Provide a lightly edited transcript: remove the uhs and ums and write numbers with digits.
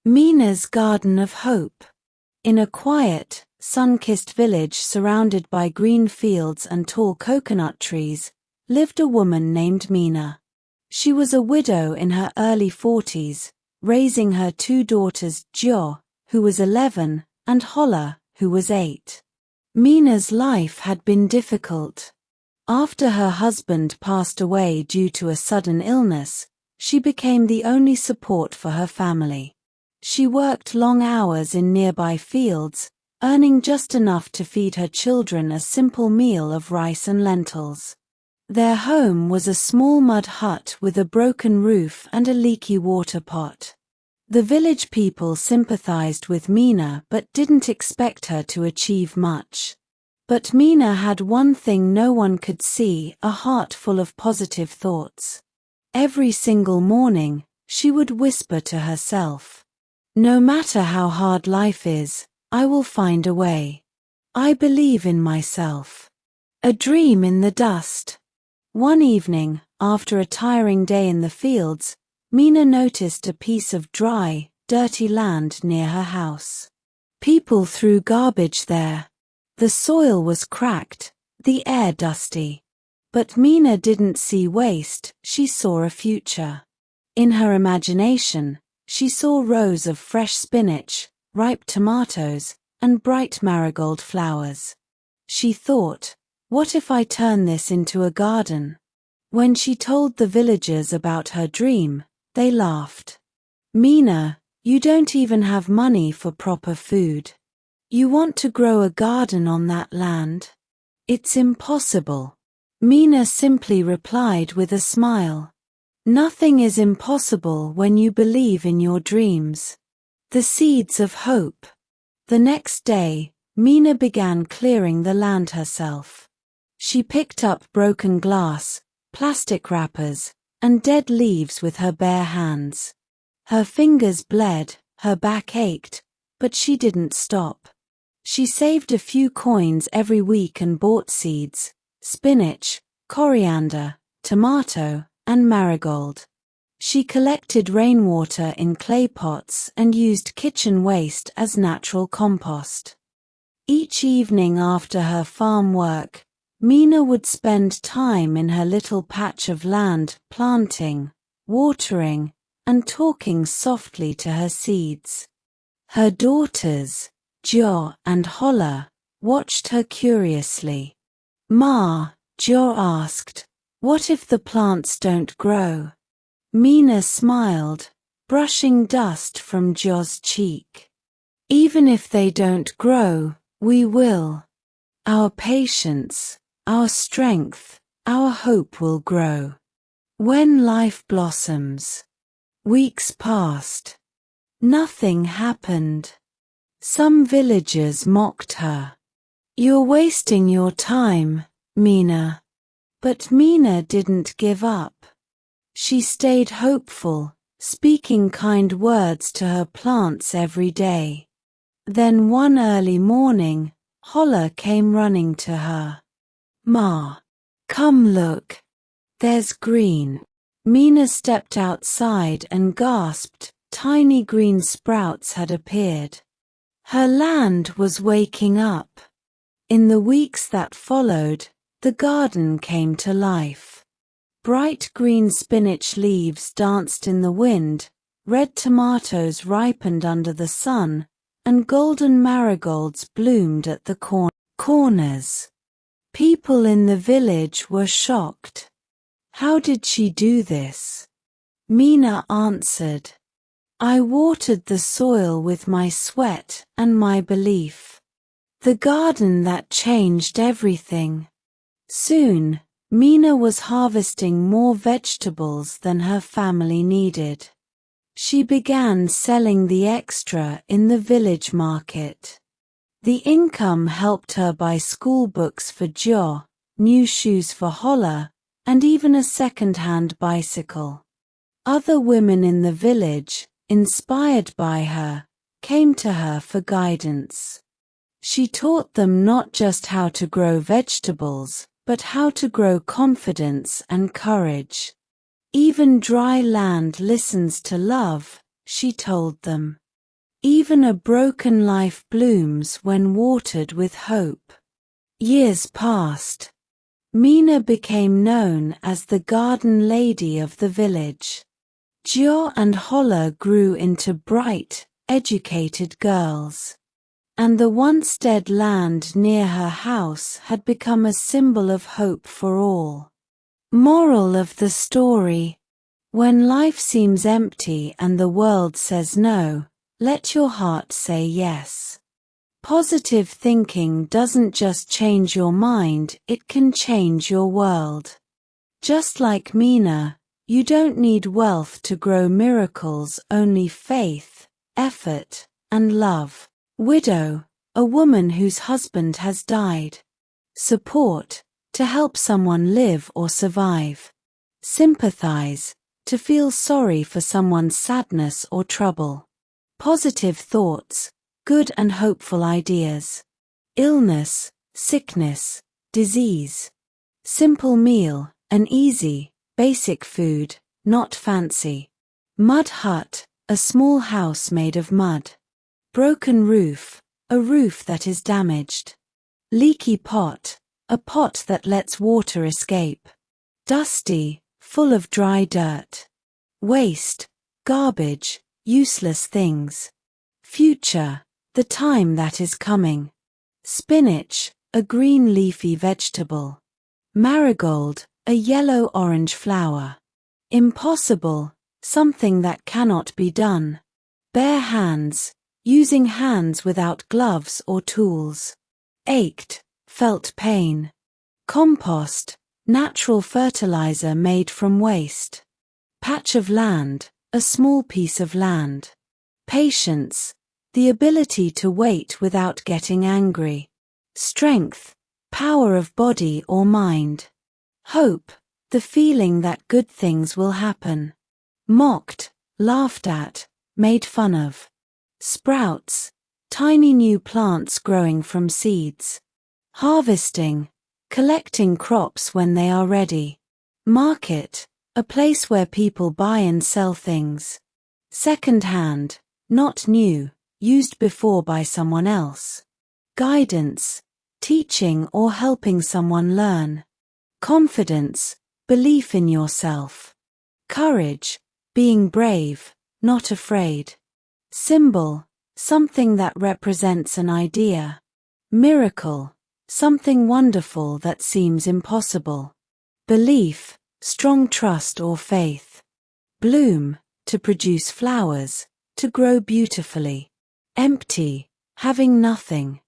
Mina's Garden of Hope. In a quiet, sun-kissed village surrounded by green fields and tall coconut trees, lived a woman named Mina. She was a widow in her early 40s, raising her two daughters, Jo, who was 11, and Holla, who was 8. Mina's life had been difficult. After her husband passed away due to a sudden illness, she became the only support for her family. She worked long hours in nearby fields, earning just enough to feed her children a simple meal of rice and lentils. Their home was a small mud hut with a broken roof and a leaky water pot. The village people sympathized with Mina but didn't expect her to achieve much. But Mina had one thing no one could see, a heart full of positive thoughts. Every single morning, she would whisper to herself, "No matter how hard life is, I will find a way. I believe in myself." A dream in the dust. One evening, after a tiring day in the fields, Mina noticed a piece of dry, dirty land near her house. People threw garbage there. The soil was cracked, the air dusty. But Mina didn't see waste, she saw a future. In her imagination, she saw rows of fresh spinach, ripe tomatoes, and bright marigold flowers. She thought, what if I turn this into a garden? When she told the villagers about her dream, they laughed. "Mina, you don't even have money for proper food. You want to grow a garden on that land? It's impossible." Mina simply replied with a smile. Nothing is impossible when you believe in your dreams. The seeds of hope. The next day, Mina began clearing the land herself. She picked up broken glass, plastic wrappers, and dead leaves with her bare hands. Her fingers bled, her back ached, but she didn't stop. She saved a few coins every week and bought seeds, spinach, coriander, tomato, and marigold. She collected rainwater in clay pots and used kitchen waste as natural compost. Each evening after her farm work, Mina would spend time in her little patch of land planting, watering, and talking softly to her seeds. Her daughters, Jo and Holla, watched her curiously. "Ma," Jo asked, "what if the plants don't grow?" Mina smiled, brushing dust from Jo's cheek. "Even if they don't grow, we will. Our patience, our strength, our hope will grow. When life blossoms." Weeks passed. Nothing happened. Some villagers mocked her. "You're wasting your time, Mina." But Mina didn't give up. She stayed hopeful, speaking kind words to her plants every day. Then one early morning, Holla came running to her. "Ma, come look. There's green." Mina stepped outside and gasped. Tiny green sprouts had appeared. Her land was waking up. In the weeks that followed, the garden came to life. Bright green spinach leaves danced in the wind, red tomatoes ripened under the sun, and golden marigolds bloomed at the corners. People in the village were shocked. How did she do this? Mina answered, "I watered the soil with my sweat and my belief. The garden that changed everything." Soon, Mina was harvesting more vegetables than her family needed. She began selling the extra in the village market. The income helped her buy school books for Jo, new shoes for Holla, and even a second-hand bicycle. Other women in the village, inspired by her, came to her for guidance. She taught them not just how to grow vegetables, but how to grow confidence and courage. "Even dry land listens to love," she told them. Even a broken life blooms when watered with hope. Years passed. Mina became known as the garden lady of the village. Jo and Holla grew into bright, educated girls. And the once dead land near her house had become a symbol of hope for all. Moral of the story: when life seems empty and the world says no, let your heart say yes. Positive thinking doesn't just change your mind, it can change your world. Just like Mina, you don't need wealth to grow miracles, only faith, effort, and love. Widow, a woman whose husband has died. Support, to help someone live or survive. Sympathize, to feel sorry for someone's sadness or trouble. Positive thoughts, good and hopeful ideas. Illness, sickness, disease. Simple meal, an easy, basic food, not fancy. Mud hut, a small house made of mud. Broken roof, a roof that is damaged. Leaky pot, a pot that lets water escape. Dusty, full of dry dirt. Waste, garbage, useless things. Future, the time that is coming. Spinach, a green leafy vegetable. Marigold, a yellow-orange flower. Impossible, something that cannot be done. Bare hands, using hands without gloves or tools. Ached, felt pain. Compost, natural fertilizer made from waste. Patch of land, a small piece of land. Patience, the ability to wait without getting angry. Strength, power of body or mind. Hope, the feeling that good things will happen. Mocked, laughed at, made fun of. Sprouts, tiny new plants growing from seeds. Harvesting, collecting crops when they are ready. Market, a place where people buy and sell things. Second hand, not new, used before by someone else. Guidance, teaching or helping someone learn. Confidence, belief in yourself. Courage, being brave, not afraid. Symbol, something that represents an idea. Miracle, something wonderful that seems impossible. Belief, strong trust or faith. Bloom, to produce flowers, to grow beautifully. Empty, having nothing.